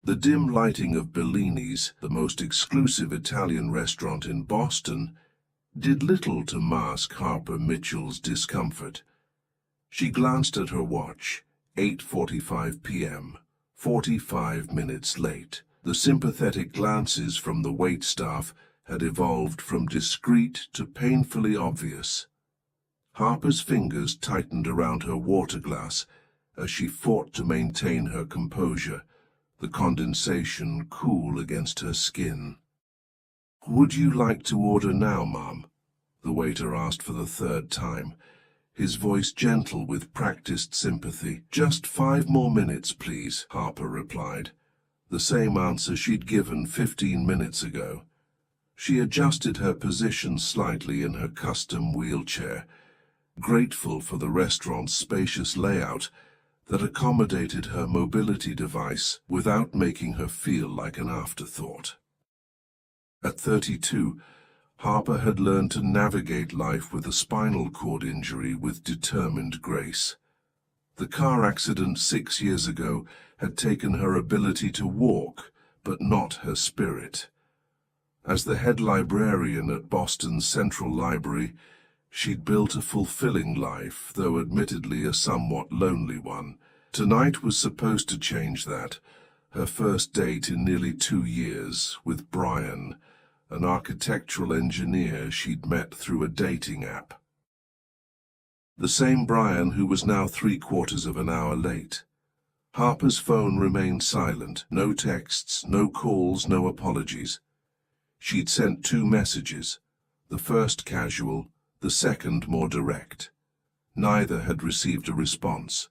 The dim lighting of Bellini's, the most exclusive Italian restaurant in Boston, did little to mask Harper Mitchell's discomfort. She glanced at her watch, 8:45 p.m., 45 minutes late. The sympathetic glances from the waitstaff had evolved from discreet to painfully obvious. Harper's fingers tightened around her water glass as she fought to maintain her composure, the condensation cool against her skin. "Would you like to order now, ma'am?" the waiter asked for the third time, his voice gentle with practiced sympathy. "Just 5 more minutes, please," Harper replied, the same answer she'd given 15 minutes ago. She adjusted her position slightly in her custom wheelchair, grateful for the restaurant's spacious layout that accommodated her mobility device without making her feel like an afterthought. At 32, Harper had learned to navigate life with a spinal cord injury with determined grace. The car accident 6 years ago had taken her ability to walk, but not her spirit. As the head librarian at Boston's Central Library, she'd built a fulfilling life, though admittedly a somewhat lonely one. Tonight was supposed to change that, her first date in nearly 2 years with Brian, an architectural engineer she'd met through a dating app. The same Brian who was now 3/4 of an hour late. Harper's phone remained silent, no texts, no calls, no apologies. She'd sent 2 messages, the first casual, the second more direct. Neither had received a response.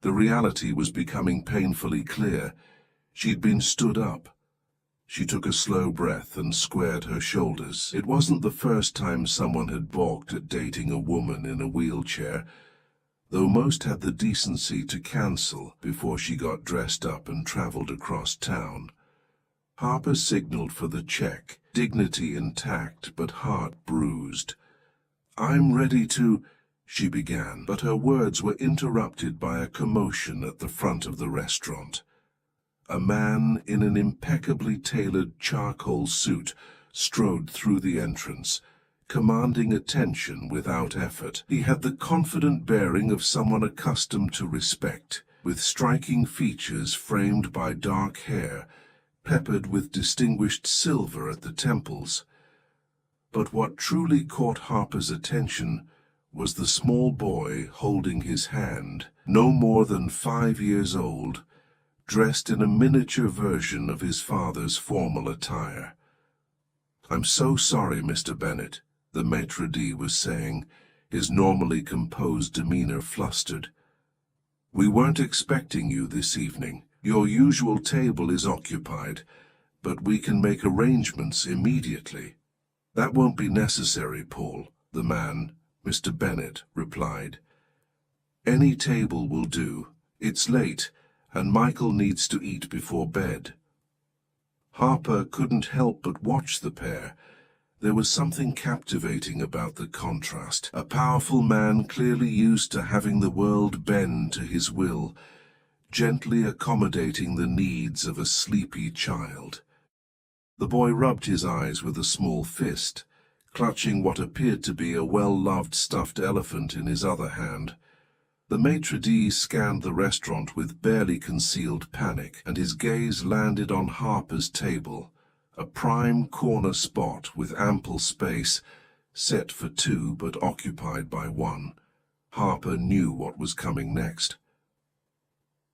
The reality was becoming painfully clear. She'd been stood up. She took a slow breath and squared her shoulders. It wasn't the first time someone had balked at dating a woman in a wheelchair, though most had the decency to cancel before she got dressed up and traveled across town. Harper signaled for the check, dignity intact but heart bruised. "I'm ready to—" she began, but her words were interrupted by a commotion at the front of the restaurant. A man in an impeccably tailored charcoal suit strode through the entrance, commanding attention without effort. He had the confident bearing of someone accustomed to respect, with striking features framed by dark hair, peppered with distinguished silver at the temples. But what truly caught Harper's attention was the small boy holding his hand, no more than 5 years old, dressed in a miniature version of his father's formal attire. "I'm so sorry, Mr. Bennett," the maitre d' was saying, his normally composed demeanor flustered. "We weren't expecting you this evening. Your usual table is occupied, but we can make arrangements immediately." "That won't be necessary, Paul," the man, Mr. Bennett, replied. "Any table will do. It's late, and Michael needs to eat before bed." Harper couldn't help but watch the pair. There was something captivating about the contrast. A powerful man clearly used to having the world bend to his will, gently accommodating the needs of a sleepy child. The boy rubbed his eyes with a small fist, clutching what appeared to be a well-loved stuffed elephant in his other hand. The maitre d' scanned the restaurant with barely concealed panic, and his gaze landed on Harper's table, a prime corner spot with ample space, set for 2 but occupied by 1. Harper knew what was coming next.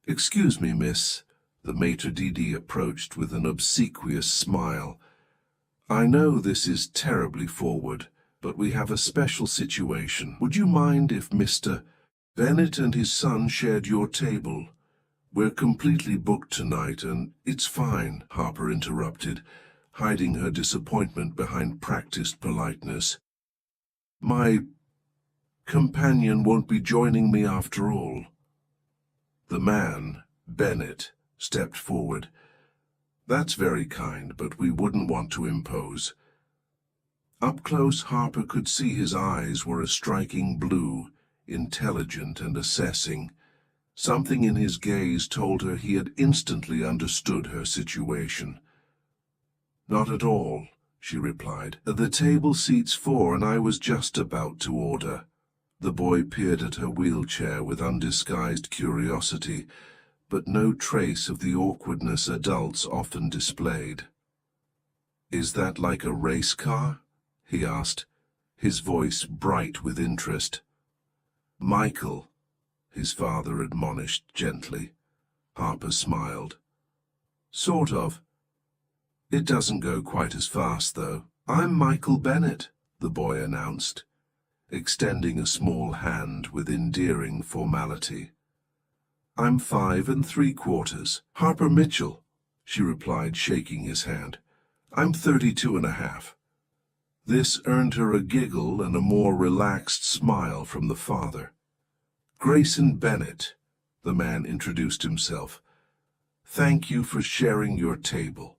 "Excuse me, miss," the maitre d' approached with an obsequious smile. "I know this is terribly forward, but we have a special situation. Would you mind if Mr. Bennett and his son shared your table? We're completely booked tonight, and—" "It's fine," Harper interrupted, hiding her disappointment behind practiced politeness. "My companion won't be joining me after all." The man, Bennett, stepped forward. "That's very kind, but we wouldn't want to impose." Up close, Harper could see his eyes were a striking blue, intelligent and assessing, Something in his gaze told her he had instantly understood her situation. "Not at all," she replied. "The table seats 4 and I was just about to order." The boy peered at her wheelchair with undisguised curiosity, but no trace of the awkwardness adults often displayed. "Is that like a race car?" he asked, his voice bright with interest. "Michael," his father admonished gently. Harper smiled. "Sort of. It doesn't go quite as fast, though." "I'm Michael Bennett," the boy announced, extending a small hand with endearing formality. "I'm 5 3/4. "Harper Mitchell," she replied, shaking his hand. "I'm 32 1/2. This earned her a giggle and a more relaxed smile from the father. "Grayson Bennett," the man introduced himself. "Thank you for sharing your table."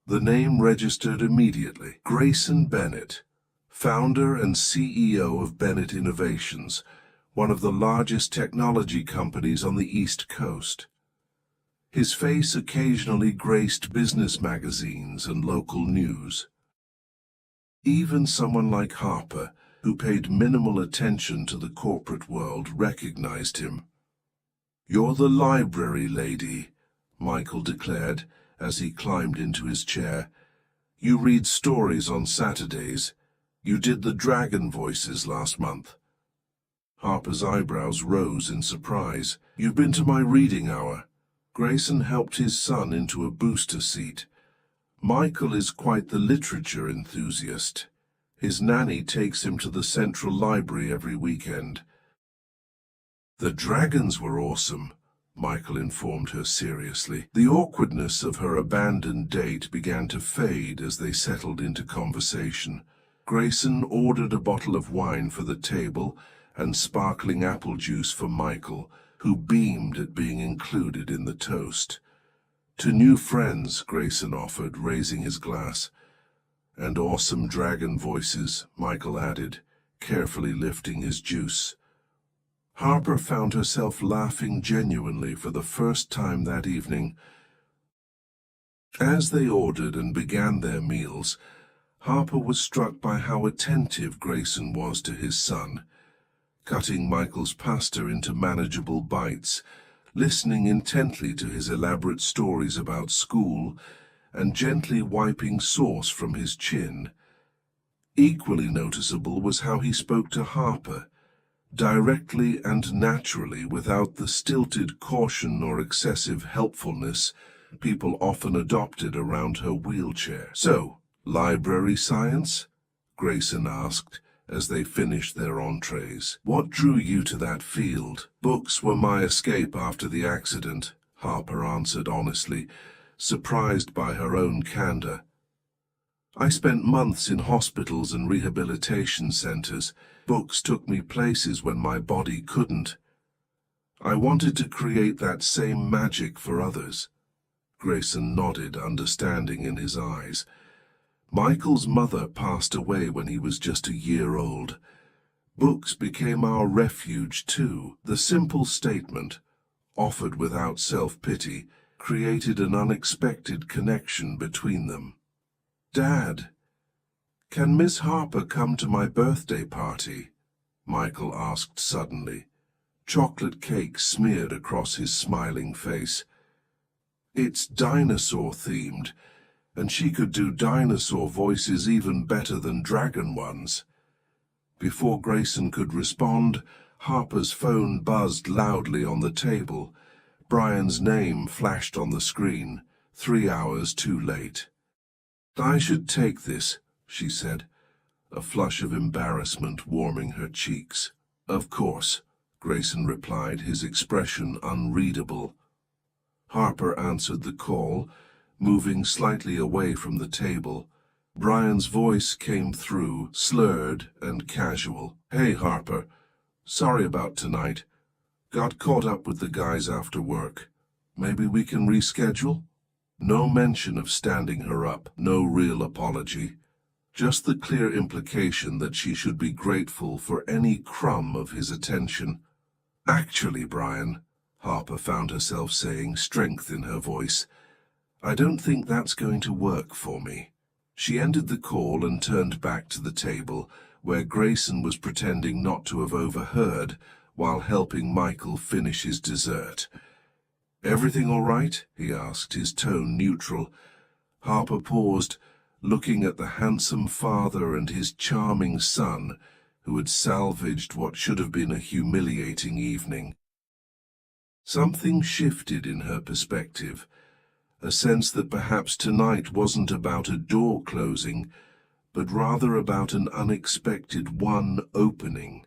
The name registered immediately. Grayson Bennett, founder and CEO of Bennett Innovations, one of the largest technology companies on the East Coast. His face occasionally graced business magazines and local news. Even someone like Harper, who paid minimal attention to the corporate world, recognized him. "You're the library lady," Michael declared as he climbed into his chair. "You read stories on Saturdays. You did the dragon voices last month." Harper's eyebrows rose in surprise. "You've been to my reading hour." Grayson helped his son into a booster seat. "Michael is quite the literature enthusiast. His nanny takes him to the Central Library every weekend." "The dragons were awesome," Michael informed her seriously. The awkwardness of her abandoned date began to fade as they settled into conversation. Grayson ordered a bottle of wine for the table and sparkling apple juice for Michael, who beamed at being included in the toast. "To new friends," Grayson offered, raising his glass. "And awesome dragon voices," Michael added, carefully lifting his juice. Harper found herself laughing genuinely for the first time that evening. As they ordered and began their meals, Harper was struck by how attentive Grayson was to his son, cutting Michael's pasta into manageable bites, listening intently to his elaborate stories about school, and gently wiping sauce from his chin. Equally noticeable was how he spoke to Harper, directly and naturally, without the stilted caution or excessive helpfulness people often adopted around her wheelchair. "So, library science?" Grayson asked as they finished their entrees. "What drew you to that field?" "Books were my escape after the accident," Harper answered honestly, surprised by her own candor. "I spent months in hospitals and rehabilitation centers. Books took me places when my body couldn't. I wanted to create that same magic for others." Grayson nodded, understanding in his eyes. "Michael's mother passed away when he was just a year old. Books became our refuge too." The simple statement, offered without self-pity, created an unexpected connection between them. "Dad, can Miss Harper come to my birthday party?" Michael asked suddenly. Chocolate cake smeared across his smiling face. "It's dinosaur-themed, and she could do dinosaur voices even better than dragon ones." Before Grayson could respond, Harper's phone buzzed loudly on the table. Brian's name flashed on the screen, 3 hours too late. "I should take this," she said, a flush of embarrassment warming her cheeks. "Of course," Grayson replied, his expression unreadable. Harper answered the call, moving slightly away from the table. Brian's voice came through, slurred and casual. "Hey, Harper. Sorry about tonight. Got caught up with the guys after work. Maybe we can reschedule?" No mention of standing her up, no real apology. Just the clear implication that she should be grateful for any crumb of his attention. "Actually, Brian," Harper found herself saying, strength in her voice. "I don't think that's going to work for me." She ended the call and turned back to the table, where Grayson was pretending not to have overheard while helping Michael finish his dessert. "Everything all right?" he asked, his tone neutral. Harper paused, looking at the handsome father and his charming son, who had salvaged what should have been a humiliating evening. Something shifted in her perspective, a sense that perhaps tonight wasn't about a door closing, but rather about an unexpected one opening.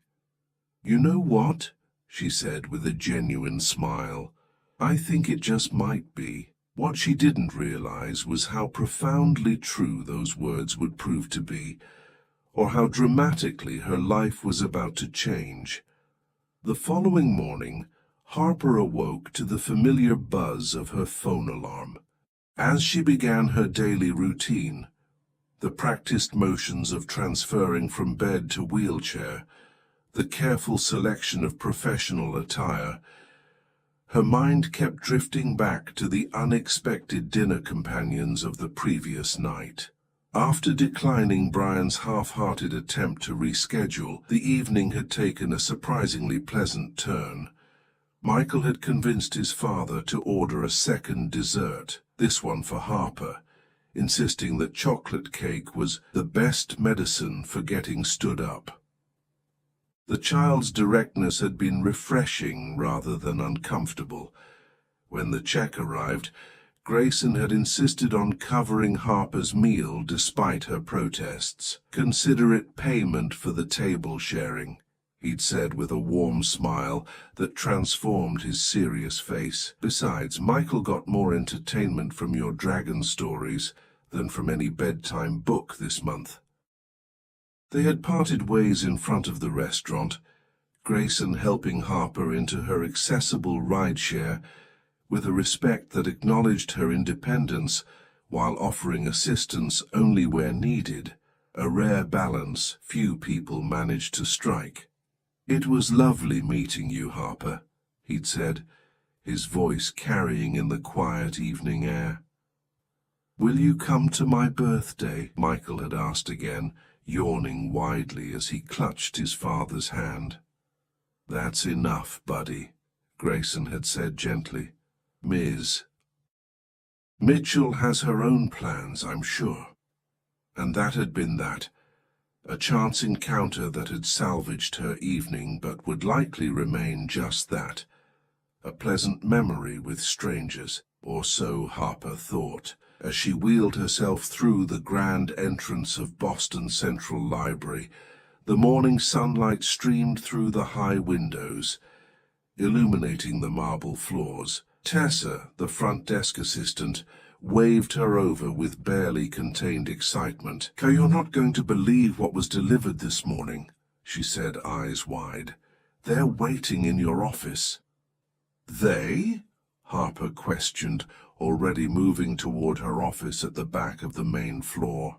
"You know what?" she said with a genuine smile. "I think it just might be." What she didn't realize was how profoundly true those words would prove to be, or how dramatically her life was about to change. The following morning, Harper awoke to the familiar buzz of her phone alarm. As she began her daily routine, the practiced motions of transferring from bed to wheelchair, the careful selection of professional attire, her mind kept drifting back to the unexpected dinner companions of the previous night. After declining Brian's half-hearted attempt to reschedule, the evening had taken a surprisingly pleasant turn. Michael had convinced his father to order a second dessert, this one for Harper, insisting that chocolate cake was the best medicine for getting stood up. The child's directness had been refreshing rather than uncomfortable. When the check arrived, Grayson had insisted on covering Harper's meal despite her protests. "Consider it payment for the table sharing," he'd said with a warm smile that transformed his serious face. "Besides, Michael got more entertainment from your dragon stories than from any bedtime book this month." They had parted ways in front of the restaurant, Grayson helping Harper into her accessible rideshare with a respect that acknowledged her independence while offering assistance only where needed, a rare balance few people manage to strike. "It was lovely meeting you, Harper," he'd said, his voice carrying in the quiet evening air. "Will you come to my birthday?" Michael had asked again, yawning widely as he clutched his father's hand. "That's enough, buddy," Grayson had said gently. "Ms. Mitchell has her own plans, I'm sure." And that had been that, a chance encounter that had salvaged her evening but would likely remain just that, a pleasant memory with strangers, or so Harper thought, as she wheeled herself through the grand entrance of Boston Central Library. The morning sunlight streamed through the high windows, illuminating the marble floors. Tessa, the front desk assistant, waved her over with barely contained excitement. "You're not going to believe what was delivered this morning," she said, eyes wide. "They're waiting in your office." "They?" Harper questioned, already moving toward her office at the back of the main floor.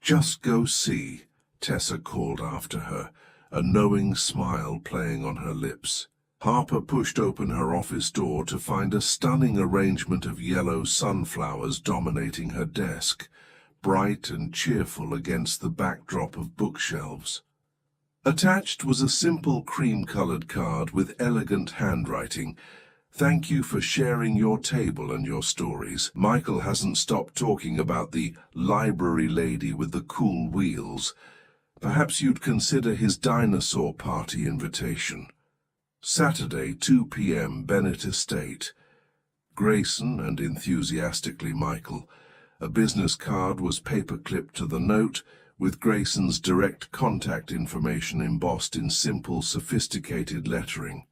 "Just go see," Tessa called after her, a knowing smile playing on her lips. Harper pushed open her office door to find a stunning arrangement of yellow sunflowers dominating her desk, bright and cheerful against the backdrop of bookshelves. Attached was a simple cream-colored card with elegant handwriting. "Thank you for sharing your table and your stories. Michael hasn't stopped talking about the library lady with the cool wheels. Perhaps you'd consider his dinosaur party invitation. Saturday, 2 p.m., Bennett Estate." Grayson and enthusiastically Michael. A business card was paper-clipped to the note, with Grayson's direct contact information embossed in simple, sophisticated lettering.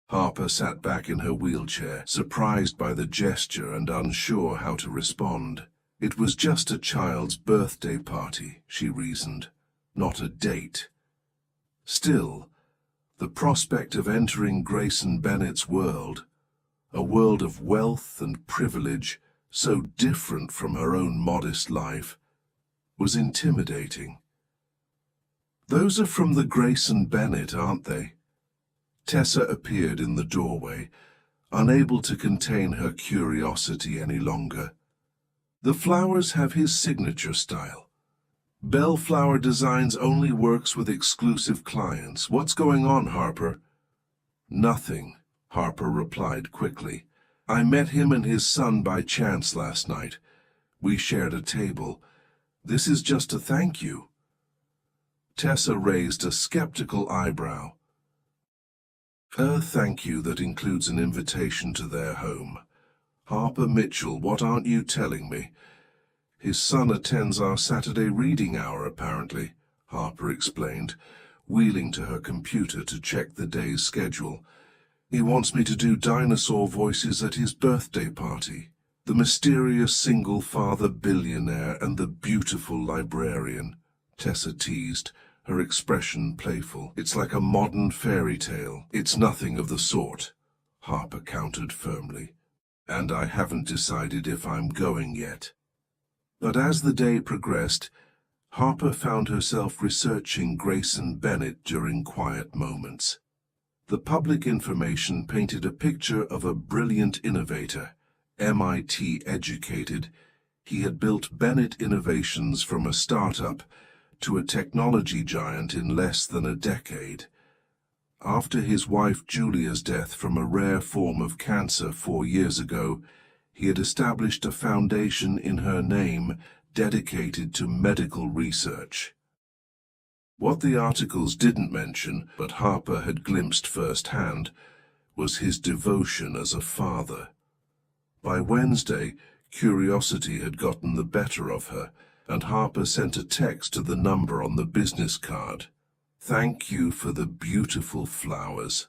Harper sat back in her wheelchair, surprised by the gesture and unsure how to respond. It was just a child's birthday party, she reasoned, not a date. Still, the prospect of entering Grayson Bennett's world, a world of wealth and privilege so different from her own modest life, was intimidating. "Those are from the Grayson Bennett, aren't they?" Tessa appeared in the doorway, unable to contain her curiosity any longer. The flowers have his signature style. Bellflower Designs only works with exclusive clients. What's going on, Harper? Nothing, Harper replied quickly. I met him and his son by chance last night. We shared a table. This is just a thank you. Tessa raised a skeptical eyebrow. A thank you that includes an invitation to their home. Harper Mitchell, what aren't you telling me? His son attends our Saturday reading hour, apparently, Harper explained, wheeling to her computer to check the day's schedule. He wants me to do dinosaur voices at his birthday party. The mysterious single father billionaire and the beautiful librarian, Tessa teased, her expression playful. It's like a modern fairy tale. It's nothing of the sort, Harper countered firmly. And I haven't decided if I'm going yet. But as the day progressed, Harper found herself researching Grayson Bennett during quiet moments. The public information painted a picture of a brilliant innovator, MIT educated. He had built Bennett Innovations from a startup to a technology giant in less than a decade. After his wife Julia's death from a rare form of cancer 4 years ago, he had established a foundation in her name dedicated to medical research. What the articles didn't mention, but Harper had glimpsed firsthand, was his devotion as a father. By Wednesday, curiosity had gotten the better of her, and Harper sent a text to the number on the business card. Thank you for the beautiful flowers.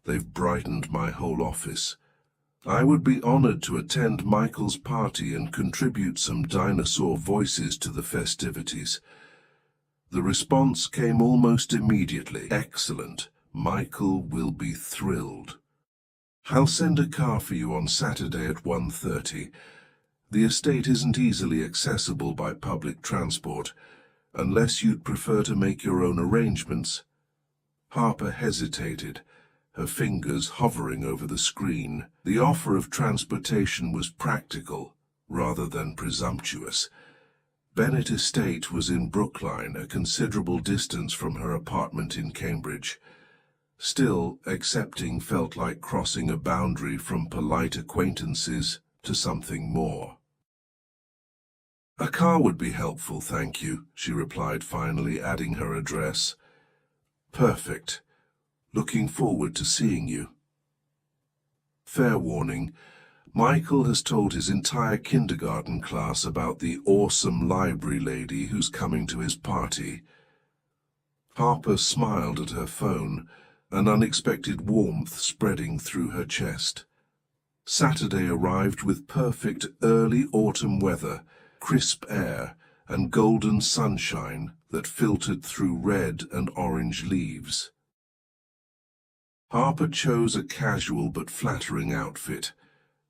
They've brightened my whole office. I would be honored to attend Michael's party and contribute some dinosaur voices to the festivities. The response came almost immediately. Excellent. Michael will be thrilled. I'll send a car for you on Saturday at 1:30. The estate isn't easily accessible by public transport, unless you'd prefer to make your own arrangements. Harper hesitated, her fingers hovering over the screen. The offer of transportation was practical, rather than presumptuous. Bennett Estate was in Brookline, a considerable distance from her apartment in Cambridge. Still, accepting felt like crossing a boundary from polite acquaintances to something more. A car would be helpful, thank you, she replied, finally adding her address. Perfect. Looking forward to seeing you. Fair warning, Michael has told his entire kindergarten class about the awesome library lady who's coming to his party. Harper smiled at her phone, an unexpected warmth spreading through her chest. Saturday arrived with perfect early autumn weather, crisp air, and golden sunshine that filtered through red and orange leaves. Harper chose a casual but flattering outfit,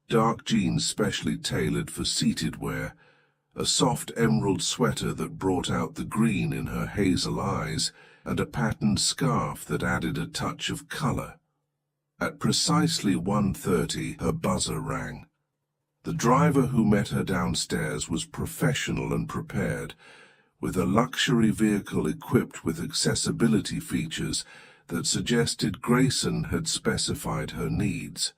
dark jeans specially tailored for seated wear, a soft emerald sweater that brought out the green in her hazel eyes, and a patterned scarf that added a touch of color. At precisely 1:30, her buzzer rang. The driver who met her downstairs was professional and prepared, with a luxury vehicle equipped with accessibility features that suggested Grayson had specified her needs.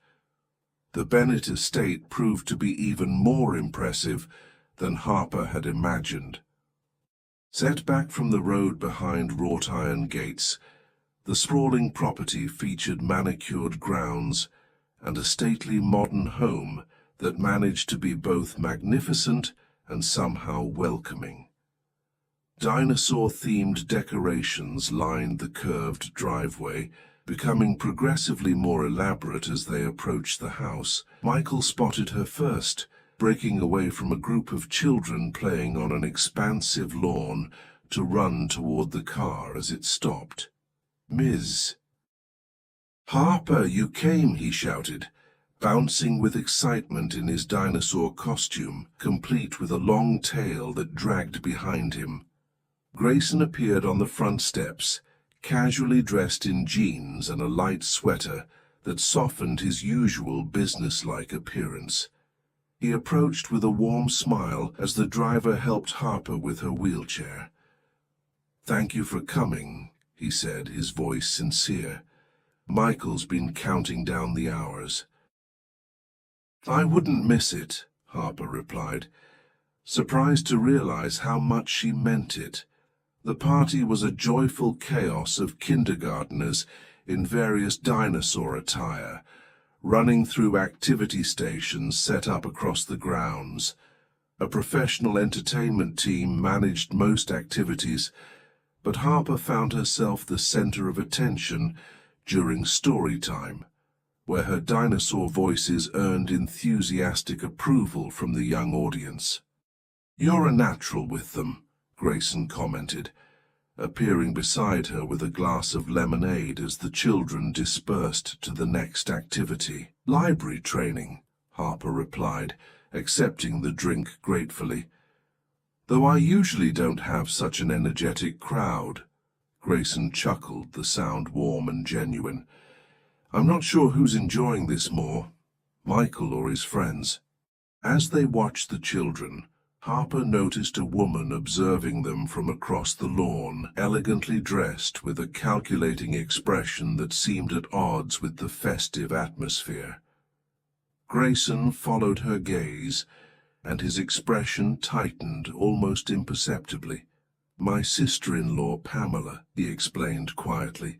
The Bennett estate proved to be even more impressive than Harper had imagined. Set back from the road behind wrought iron gates, the sprawling property featured manicured grounds and a stately modern home that managed to be both magnificent and somehow welcoming. Dinosaur-themed decorations lined the curved driveway, becoming progressively more elaborate as they approached the house. Michael spotted her first, breaking away from a group of children playing on an expansive lawn to run toward the car as it stopped. Ms. Harper, you came, he shouted, bouncing with excitement in his dinosaur costume, complete with a long tail that dragged behind him. Grayson appeared on the front steps, casually dressed in jeans and a light sweater that softened his usual businesslike appearance. He approached with a warm smile as the driver helped Harper with her wheelchair. "Thank you for coming," he said, his voice sincere. "Michael's been counting down the hours." "I wouldn't miss it," Harper replied, surprised to realize how much she meant it. The party was a joyful chaos of kindergartners in various dinosaur attire, running through activity stations set up across the grounds. A professional entertainment team managed most activities, but Harper found herself the center of attention during story time, where her dinosaur voices earned enthusiastic approval from the young audience. "You're a natural with them," Grayson commented, appearing beside her with a glass of lemonade as the children dispersed to the next activity. "Library training," Harper replied, accepting the drink gratefully. "Though I usually don't have such an energetic crowd." Grayson chuckled, the sound warm and genuine. "I'm not sure who's enjoying this more, Michael or his friends." As they watched the children, Harper noticed a woman observing them from across the lawn, elegantly dressed with a calculating expression that seemed at odds with the festive atmosphere. Grayson followed her gaze, and his expression tightened almost imperceptibly. "My sister-in-law, Pamela," he explained quietly.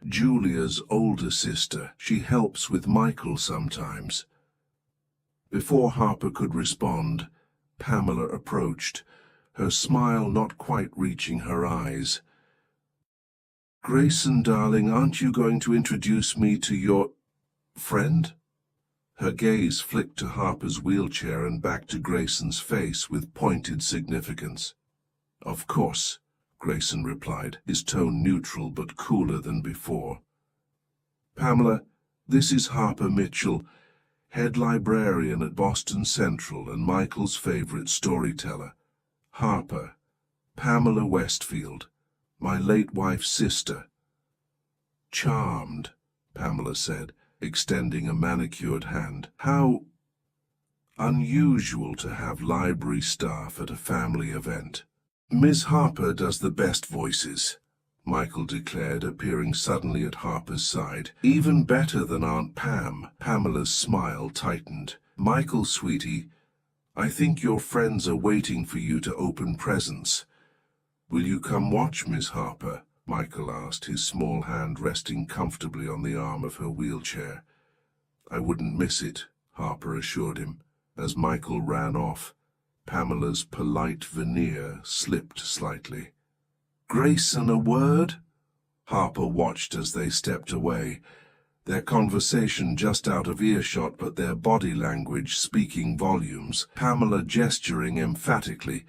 "Julia's older sister. She helps with Michael sometimes." Before Harper could respond, Pamela approached, her smile not quite reaching her eyes. "Grayson, darling, aren't you going to introduce me to your friend?" Her gaze flicked to Harper's wheelchair and back to Grayson's face with pointed significance. "Of course," Grayson replied, his tone neutral but cooler than before. "Pamela, this is Harper Mitchell, head librarian at Boston Central and Michael's favorite storyteller. Harper, Pamela Westfield, my late wife's sister." "Charmed," Pamela said, extending a manicured hand. "How unusual to have library staff at a family event." "Ms. Harper does the best voices," Michael declared, appearing suddenly at Harper's side. "Even better than Aunt Pam." Pamela's smile tightened. "Michael, sweetie, I think your friends are waiting for you to open presents. Will you come watch, Miss Harper?" Michael asked, his small hand resting comfortably on the arm of her wheelchair. "I wouldn't miss it," Harper assured him, as Michael ran off. Pamela's polite veneer slipped slightly. "Grayson, a word?" Harper watched as they stepped away, their conversation just out of earshot but their body language speaking volumes, Pamela gesturing emphatically,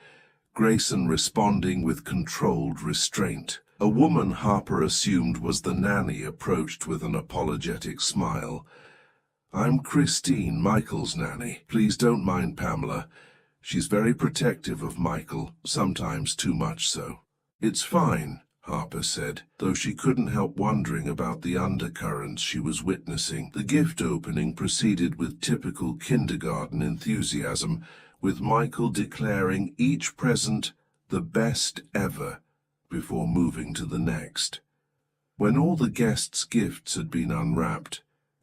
Grayson responding with controlled restraint. A woman Harper assumed was the nanny approached with an apologetic smile. "I'm Christine, Michael's nanny. Please don't mind Pamela. She's very protective of Michael, sometimes too much so." "It's fine," Harper said, though she couldn't help wondering about the undercurrents she was witnessing. The gift opening proceeded with typical kindergarten enthusiasm, with Michael declaring each present the best ever before moving to the next. When all the guests' gifts had been unwrapped,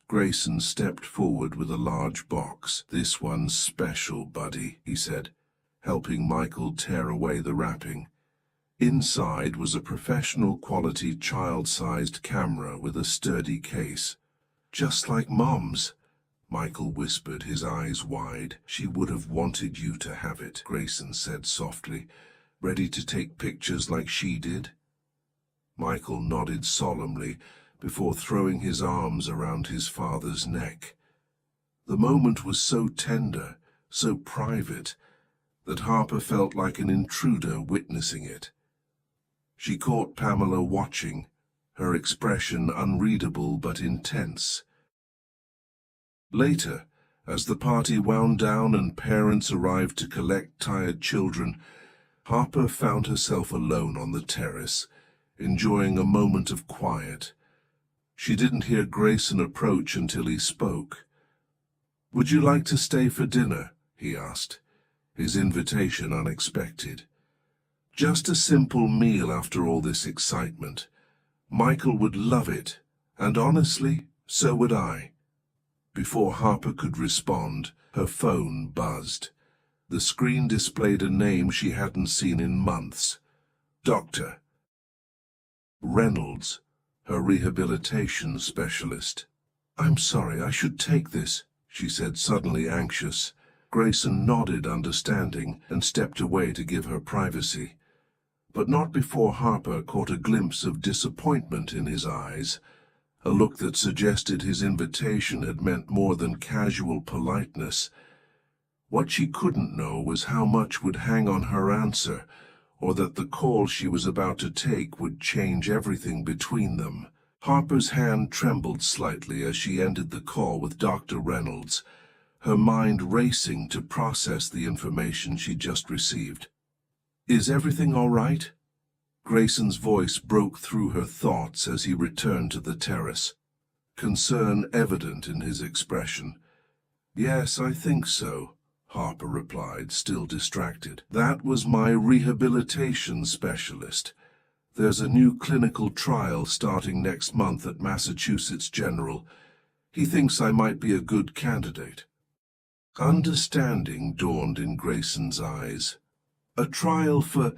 Grayson stepped forward with a large box. "This one's special, buddy," he said, helping Michael tear away the wrapping. Inside was a professional-quality child-sized camera with a sturdy case. "Just like Mom's," Michael whispered, his eyes wide. "She would have wanted you to have it," Grayson said softly. "Ready to take pictures like she did?" Michael nodded solemnly before throwing his arms around his father's neck. The moment was so tender, so private, that Harper felt like an intruder witnessing it. She caught Pamela watching, her expression unreadable but intense. Later, as the party wound down and parents arrived to collect tired children, Harper found herself alone on the terrace, enjoying a moment of quiet. She didn't hear Grayson approach until he spoke. "Would you like to stay for dinner?" he asked, his invitation unexpected. "Just a simple meal after all this excitement. Michael would love it, and honestly, so would I." Before Harper could respond, her phone buzzed. The screen displayed a name she hadn't seen in months. Dr. Reynolds, her rehabilitation specialist. "I'm sorry, I should take this," she said, suddenly anxious. Grayson nodded, understanding, and stepped away to give her privacy. But not before Harper caught a glimpse of disappointment in his eyes, a look that suggested his invitation had meant more than casual politeness. What she couldn't know was how much would hang on her answer, or that the call she was about to take would change everything between them. Harper's hand trembled slightly as she ended the call with Dr. Reynolds, her mind racing to process the information she'd just received. "Is everything all right?" Grayson's voice broke through her thoughts as he returned to the terrace, concern evident in his expression. "Yes, I think so," Harper replied, still distracted. "That was my rehabilitation specialist. There's a new clinical trial starting next month at Massachusetts General. He thinks I might be a good candidate." Understanding dawned in Grayson's eyes. "A trial for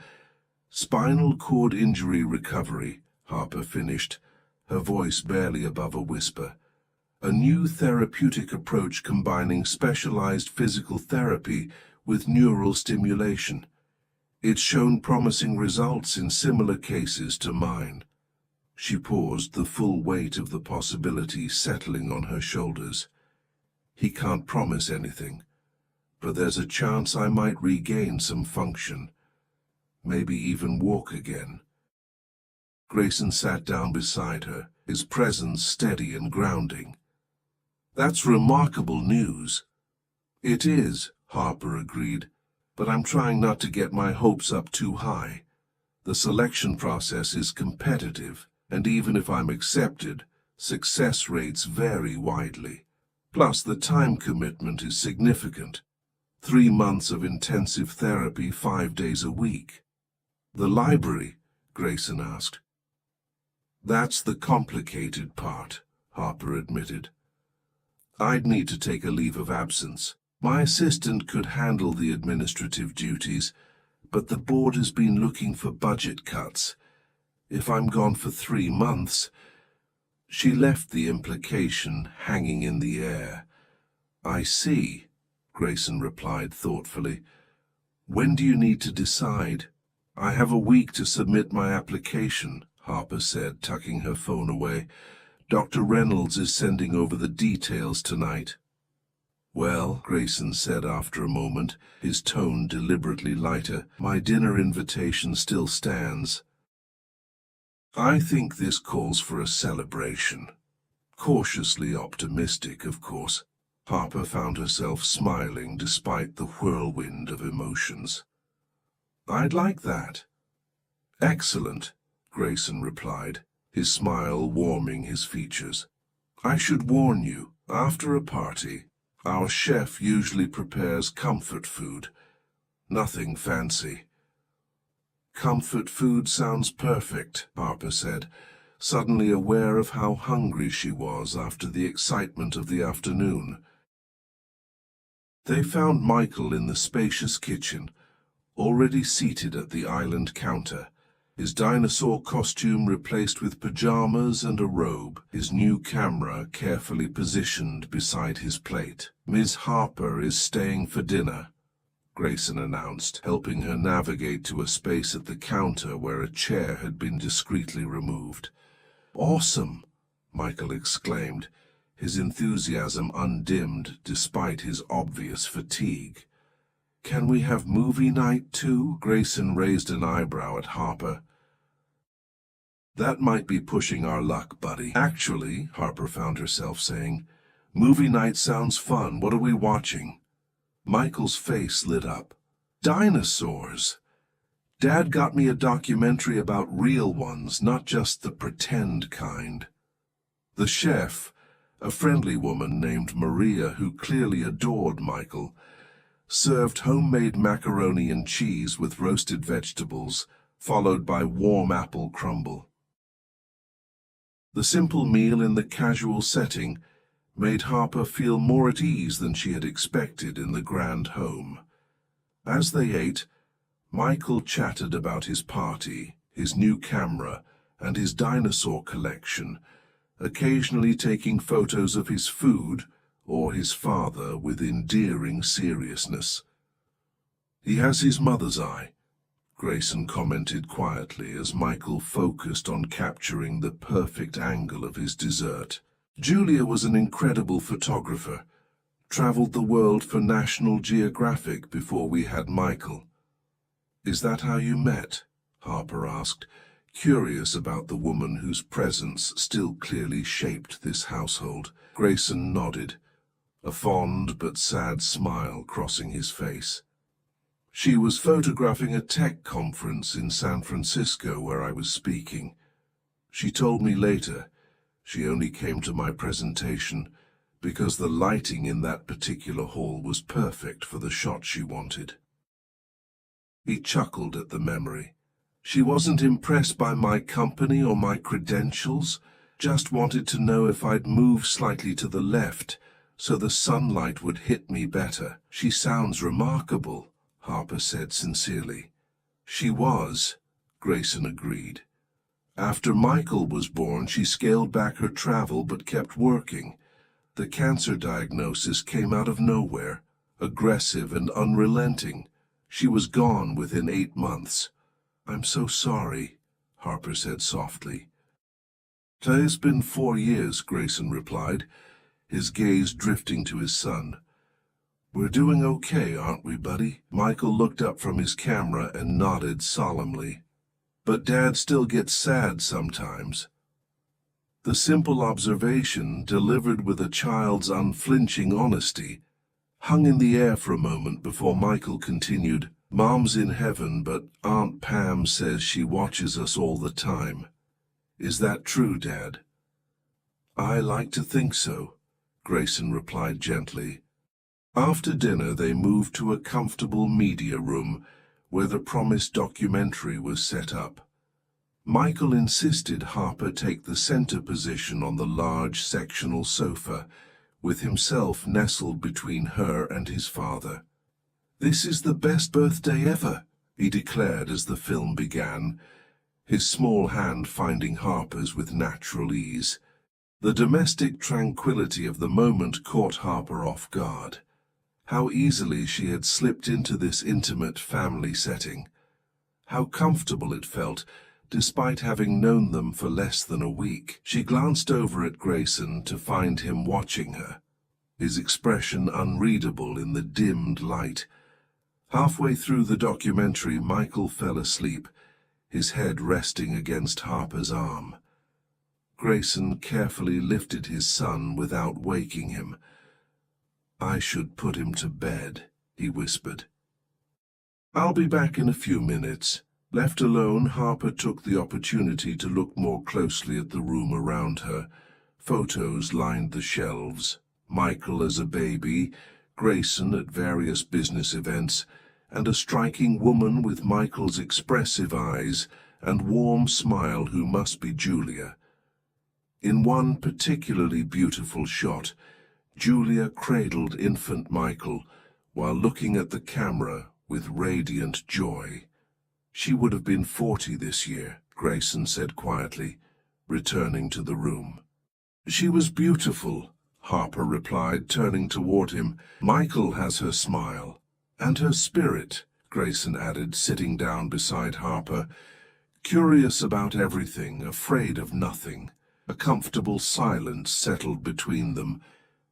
spinal cord injury recovery," Harper finished, her voice barely above a whisper. "A new therapeutic approach combining specialized physical therapy with neural stimulation. It's shown promising results in similar cases to mine." She paused, the full weight of the possibility settling on her shoulders. "He can't promise anything, but there's a chance I might regain some function. Maybe even walk again." Grayson sat down beside her, his presence steady and grounding. "That's remarkable news." "It is," Harper agreed, "but I'm trying not to get my hopes up too high. The selection process is competitive, and even if I'm accepted, success rates vary widely. Plus, the time commitment is significant. 3 months of intensive therapy 5 days a week." "The library?" Grayson asked. "That's the complicated part," Harper admitted. "I'd need to take a leave of absence. My assistant could handle the administrative duties, but the board has been looking for budget cuts. If I'm gone for 3 months..." She left the implication hanging in the air. "I see," Grayson replied thoughtfully. "When do you need to decide?" "I have a week to submit my application," Harper said, tucking her phone away. "Dr. Reynolds is sending over the details tonight." "Well," Grayson said after a moment, his tone deliberately lighter, "my dinner invitation still stands." "I think this calls for a celebration." Cautiously optimistic, of course. Harper found herself smiling despite the whirlwind of emotions. "I'd like that." "Excellent," Grayson replied, his smile warming his features. "I should warn you, after a party, our chef usually prepares comfort food. Nothing fancy." "Comfort food sounds perfect," Harper said, suddenly aware of how hungry she was after the excitement of the afternoon. They found Michael in the spacious kitchen, already seated at the island counter, his dinosaur costume replaced with pajamas and a robe, his new camera carefully positioned beside his plate. "Ms. Harper is staying for dinner," Grayson announced, helping her navigate to a space at the counter where a chair had been discreetly removed. "Awesome!" Michael exclaimed, his enthusiasm undimmed despite his obvious fatigue. "Can we have movie night too?" Grayson raised an eyebrow at Harper. "That might be pushing our luck, buddy." "Actually," Harper found herself saying, "movie night sounds fun. What are we watching?" Michael's face lit up. "Dinosaurs! Dad got me a documentary about real ones, not just the pretend kind. The chef, a friendly woman named Maria who clearly adored Michael, served homemade macaroni and cheese with roasted vegetables, followed by warm apple crumble. The simple meal in the casual setting made Harper feel more at ease than she had expected in the grand home. As they ate, Michael chatted about his party, his new camera, and his dinosaur collection, occasionally taking photos of his food or his father with endearing seriousness. "He has his mother's eye," Grayson commented quietly as Michael focused on capturing the perfect angle of his dessert. "Julia was an incredible photographer, traveled the world for National Geographic before we had Michael." "Is that how you met?" Harper asked, curious about the woman whose presence still clearly shaped this household. Grayson nodded, a fond but sad smile crossing his face. "She was photographing a tech conference in San Francisco where I was speaking. She told me later she only came to my presentation because the lighting in that particular hall was perfect for the shot she wanted." He chuckled at the memory. "She wasn't impressed by my company or my credentials, just wanted to know if I'd move slightly to the left so the sunlight would hit me better." "She sounds remarkable," Harper said sincerely. "She was," Grayson agreed. "After Michael was born, she scaled back her travel but kept working. The cancer diagnosis came out of nowhere, aggressive and unrelenting. She was gone within 8 months. "I'm so sorry," Harper said softly. "It's been 4 years," Grayson replied, his gaze drifting to his son. "We're doing okay, aren't we, buddy?" Michael looked up from his camera and nodded solemnly. "But Dad still gets sad sometimes." The simple observation, delivered with a child's unflinching honesty, hung in the air for a moment before Michael continued, "Mom's in heaven, but Aunt Pam says she watches us all the time. Is that true, Dad?" "I like to think so," Grayson replied gently. After dinner, they moved to a comfortable media room where the promised documentary was set up. Michael insisted Harper take the center position on the large sectional sofa, with himself nestled between her and his father. "This is the best birthday ever," he declared as the film began, his small hand finding Harper's with natural ease. The domestic tranquility of the moment caught Harper off guard. How easily she had slipped into this intimate family setting. How comfortable it felt, despite having known them for less than a week. She glanced over at Grayson to find him watching her, his expression unreadable in the dimmed light. Halfway through the documentary, Michael fell asleep, his head resting against Harper's arm. Grayson carefully lifted his son without waking him. "I should put him to bed," he whispered. "I'll be back in a few minutes." Left alone, Harper took the opportunity to look more closely at the room around her. Photos lined the shelves. Michael as a baby, Grayson at various business events, and a striking woman with Michael's expressive eyes and warm smile who must be Julia. In one particularly beautiful shot, Julia cradled infant Michael while looking at the camera with radiant joy. "She would have been 40 this year," Grayson said quietly, returning to the room. "She was beautiful," Harper replied, turning toward him. "Michael has her smile. And her spirit," Grayson added, sitting down beside Harper. Curious about everything, afraid of nothing. A comfortable silence settled between them,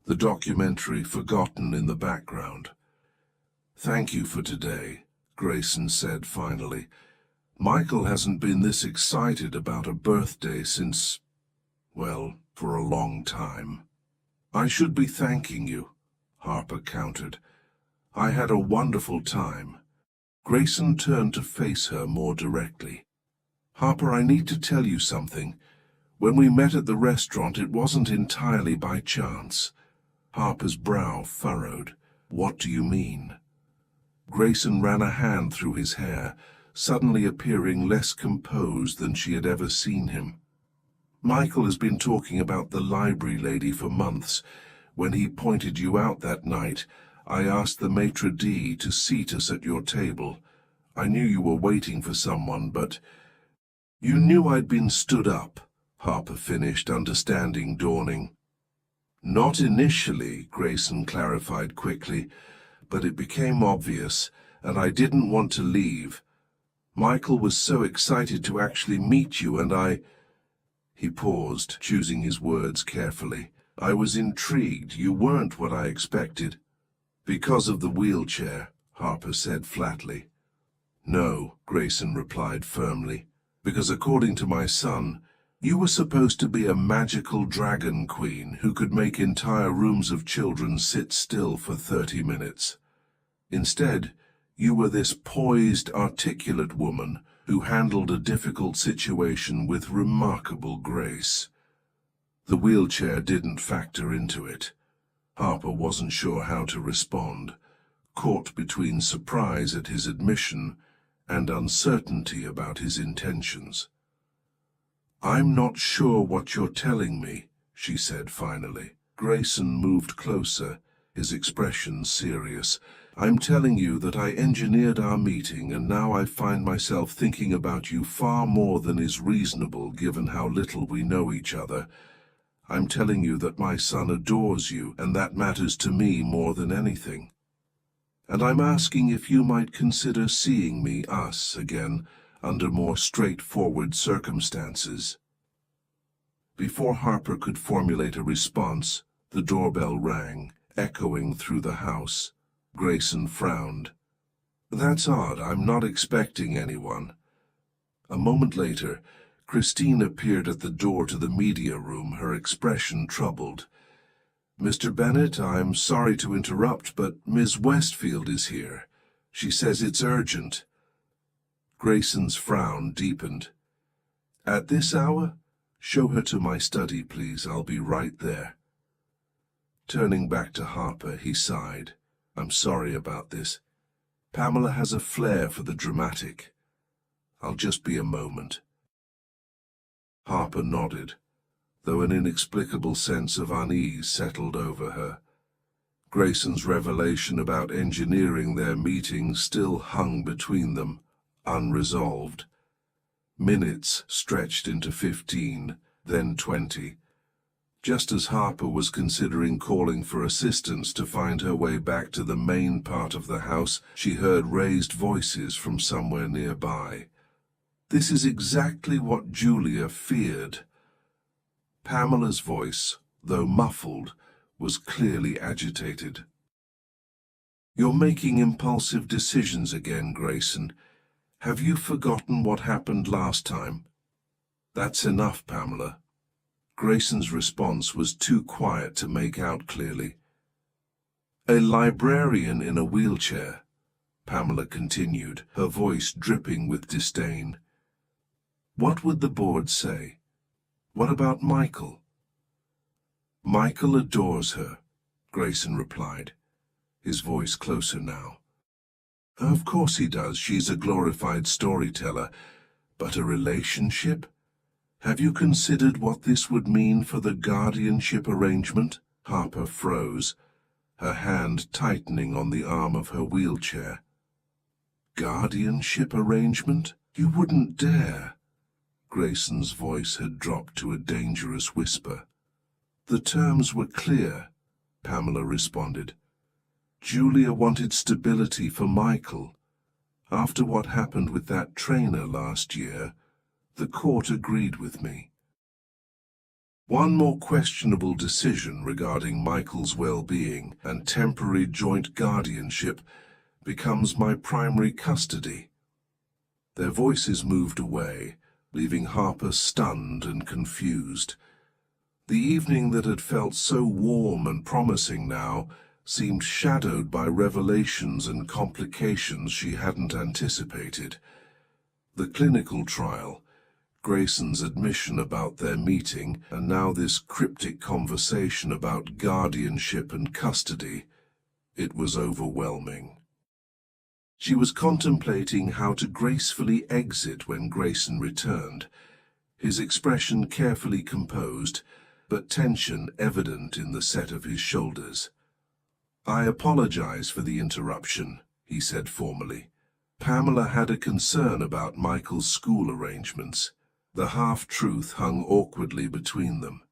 the documentary forgotten in the background. "Thank you for today," Grayson said finally. "Michael hasn't been this excited about a birthday since, well, for a long time." "I should be thanking you," Harper countered. "I had a wonderful time." Grayson turned to face her more directly. "Harper, I need to tell you something. When we met at the restaurant, it wasn't entirely by chance." Harper's brow furrowed. "What do you mean?" Grayson ran a hand through his hair, suddenly appearing less composed than she had ever seen him. "Michael has been talking about the library lady for months. When he pointed you out that night, I asked the maitre d' to seat us at your table. I knew you were waiting for someone, but—" "You knew I'd been stood up," Harper finished, understanding dawning. "Not initially," Grayson clarified quickly, "but it became obvious, and I didn't want to leave. Michael was so excited to actually meet you, and I—" He paused, choosing his words carefully. "I was intrigued. You weren't what I expected." "Because of the wheelchair," Harper said flatly. "No," Grayson replied firmly, "because according to my son, you were supposed to be a magical dragon queen who could make entire rooms of children sit still for 30 minutes. Instead, you were this poised, articulate woman who handled a difficult situation with remarkable grace. The wheelchair didn't factor into it." Harper wasn't sure how to respond, caught between surprise at his admission and uncertainty about his intentions. "I'm not sure what you're telling me," she said finally. Grayson moved closer, his expression serious. "I'm telling you that I engineered our meeting, and now I find myself thinking about you far more than is reasonable given how little we know each other. I'm telling you that my son adores you, and that matters to me more than anything. And I'm asking if you might consider seeing us again, under more straightforward circumstances." Before Harper could formulate a response, the doorbell rang, echoing through the house. Grayson frowned. "That's odd. I'm not expecting anyone." A moment later, Christine appeared at the door to the media room, her expression troubled. "Mr. Bennett, I'm sorry to interrupt, but Ms. Westfield is here. She says it's urgent." Grayson's frown deepened. "At this hour? Show her to my study, please. I'll be right there." Turning back to Harper, he sighed. "I'm sorry about this. Pamela has a flair for the dramatic. I'll just be a moment." Harper nodded, though an inexplicable sense of unease settled over her. Grayson's revelation about engineering their meeting still hung between them, unresolved. Minutes stretched into 15, then 20. Just as Harper was considering calling for assistance to find her way back to the main part of the house, she heard raised voices from somewhere nearby. "This is exactly what Julia feared." Pamela's voice, though muffled, was clearly agitated. "You're making impulsive decisions again, Grayson. Have you forgotten what happened last time?" "That's enough, Pamela." Grayson's response was too quiet to make out clearly. "A librarian in a wheelchair," Pamela continued, her voice dripping with disdain. "What would the board say? What about Michael?" "Michael adores her," Grayson replied, his voice closer now. "Of course he does. She's a glorified storyteller. But a relationship? Have you considered what this would mean for the guardianship arrangement?" Harper froze, her hand tightening on the arm of her wheelchair. "Guardianship arrangement? You wouldn't dare." Grayson's voice had dropped to a dangerous whisper. "The terms were clear," Pamela responded. "Julia wanted stability for Michael. After what happened with that trainer last year, the court agreed with me. One more questionable decision regarding Michael's well-being and temporary joint guardianship becomes my primary custody." Their voices moved away, leaving Harper stunned and confused. The evening that had felt so warm and promising now seemed shadowed by revelations and complications she hadn't anticipated. The clinical trial, Grayson's admission about their meeting, and now this cryptic conversation about guardianship and custody. It was overwhelming. She was contemplating how to gracefully exit when Grayson returned, his expression carefully composed, but tension evident in the set of his shoulders. "I apologize for the interruption," he said formally. Pamela had a concern about Michael's school arrangements. The half-truth hung awkwardly between them.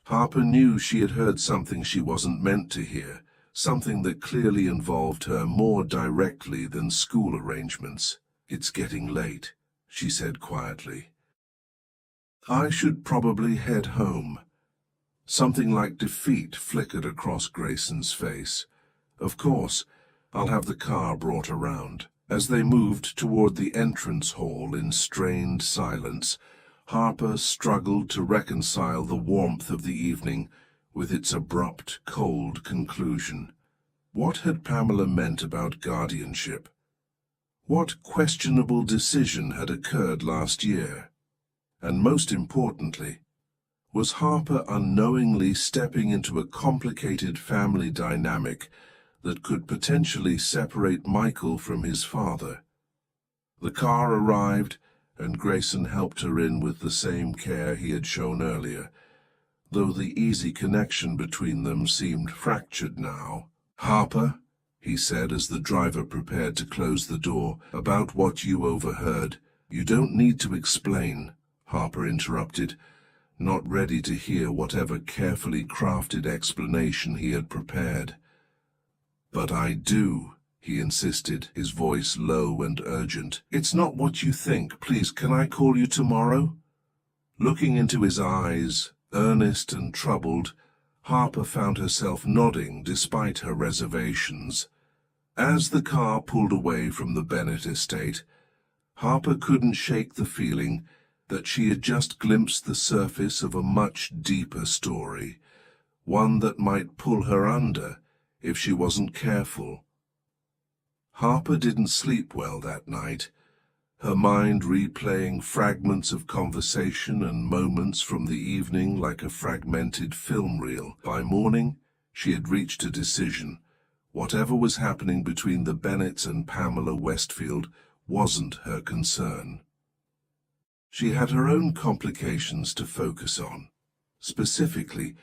Harper knew she had heard something she wasn't meant to hear, something that clearly involved her more directly than school arrangements. "It's getting late," she said quietly. "I should probably head home." Something like defeat flickered across Grayson's face. "Of course, I'll have the car brought around." As they moved toward the entrance hall in strained silence, Harper struggled to reconcile the warmth of the evening with its abrupt, cold conclusion. What had Pamela meant about guardianship? What questionable decision had occurred last year? And most importantly, was Harper unknowingly stepping into a complicated family dynamic that could potentially separate Michael from his father? The car arrived, and Grayson helped her in with the same care he had shown earlier, though the easy connection between them seemed fractured now. "Harper," he said as the driver prepared to close the door, "about what you overheard." "You don't need to explain," Harper interrupted, not ready to hear whatever carefully crafted explanation he had prepared. "But I do," he insisted, his voice low and urgent. "It's not what you think. Please, can I call you tomorrow?" Looking into his eyes, earnest and troubled, Harper found herself nodding despite her reservations. As the car pulled away from the Bennett estate, Harper couldn't shake the feeling that she had just glimpsed the surface of a much deeper story, one that might pull her under if she wasn't careful. Harper didn't sleep well that night, her mind replaying fragments of conversation and moments from the evening like a fragmented film reel. By morning, she had reached a decision. Whatever was happening between the Bennetts and Pamela Westfield wasn't her concern. She had her own complications to focus on, specifically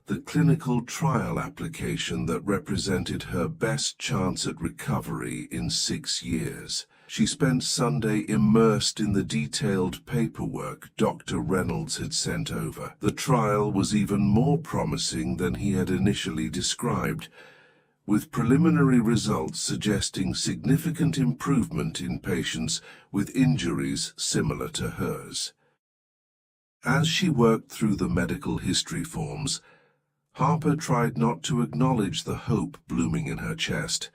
the clinical trial application that represented her best chance at recovery in 6 years. She spent Sunday immersed in the detailed paperwork Dr. Reynolds had sent over. The trial was even more promising than he had initially described, with preliminary results suggesting significant improvement in patients with injuries similar to hers. As she worked through the medical history forms, Harper tried not to acknowledge the hope blooming in her chest,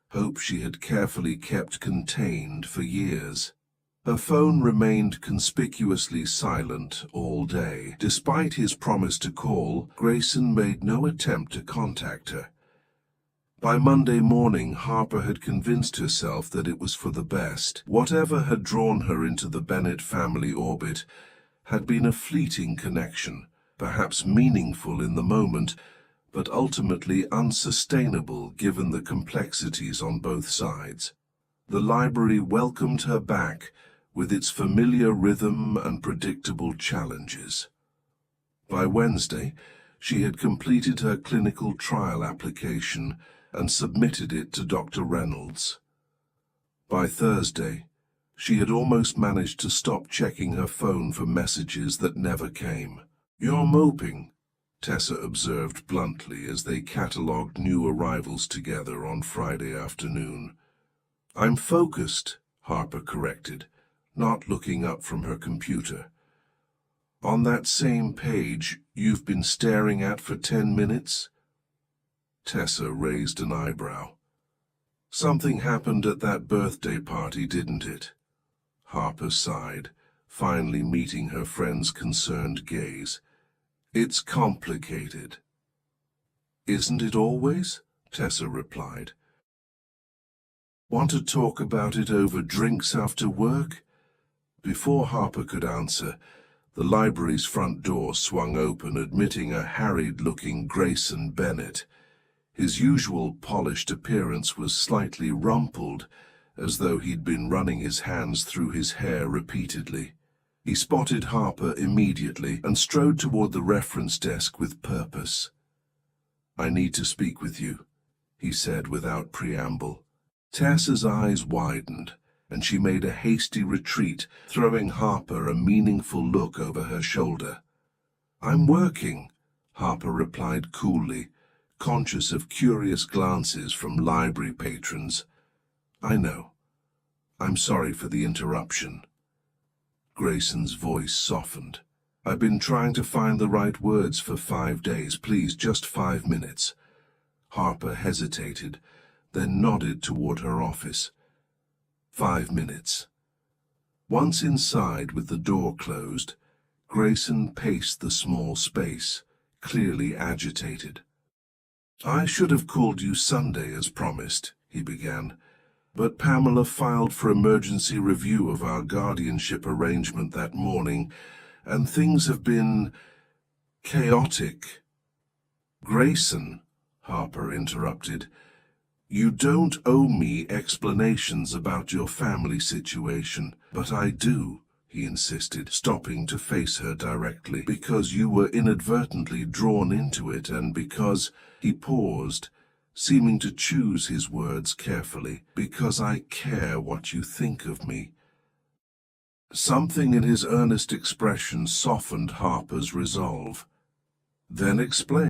hope she had carefully kept contained for years. Her phone remained conspicuously silent all day. Despite his promise to call, Grayson made no attempt to contact her. By Monday morning, Harper had convinced herself that it was for the best. Whatever had drawn her into the Bennett family orbit had been a fleeting connection, perhaps meaningful in the moment, but ultimately unsustainable given the complexities on both sides. The library welcomed her back with its familiar rhythm and predictable challenges. By Wednesday, she had completed her clinical trial application and submitted it to Dr. Reynolds. By Thursday, she had almost managed to stop checking her phone for messages that never came. "You're moping," Tessa observed bluntly as they catalogued new arrivals together on Friday afternoon. "I'm focused," Harper corrected, not looking up from her computer. "On that same page you've been staring at for 10 minutes? Tessa raised an eyebrow. "Something happened at that birthday party, didn't it?" Harper sighed, finally meeting her friend's concerned gaze. "It's complicated." "Isn't it always?" Tessa replied. Want to talk about it over drinks after work? Before Harper could answer, the library's front door swung open, admitting a harried-looking Grayson Bennett. His usual polished appearance was slightly rumpled, as though he'd been running his hands through his hair repeatedly. He spotted Harper immediately and strode toward the reference desk with purpose. "I need to speak with you," he said without preamble. Tessa's eyes widened, and she made a hasty retreat, throwing Harper a meaningful look over her shoulder. "I'm working," Harper replied coolly, conscious of curious glances from library patrons. "I know. I'm sorry for the interruption." Grayson's voice softened. "I've been trying to find the right words for 5 days. Please, just 5 minutes." Harper hesitated, then nodded toward her office. 5 minutes. Once inside with the door closed, Grayson paced the small space, clearly agitated. "I should have called you Sunday as promised," he began, "but Pamela filed for emergency review of our guardianship arrangement that morning, and things have been chaotic." "Grayson," Harper interrupted, "you don't owe me explanations about your family situation." "But I do," he insisted, stopping to face her directly, "because you were inadvertently drawn into it, and because—" He paused, seeming to choose his words carefully. "Because I care what you think of me." Something in his earnest expression softened Harper's resolve. "Then explain."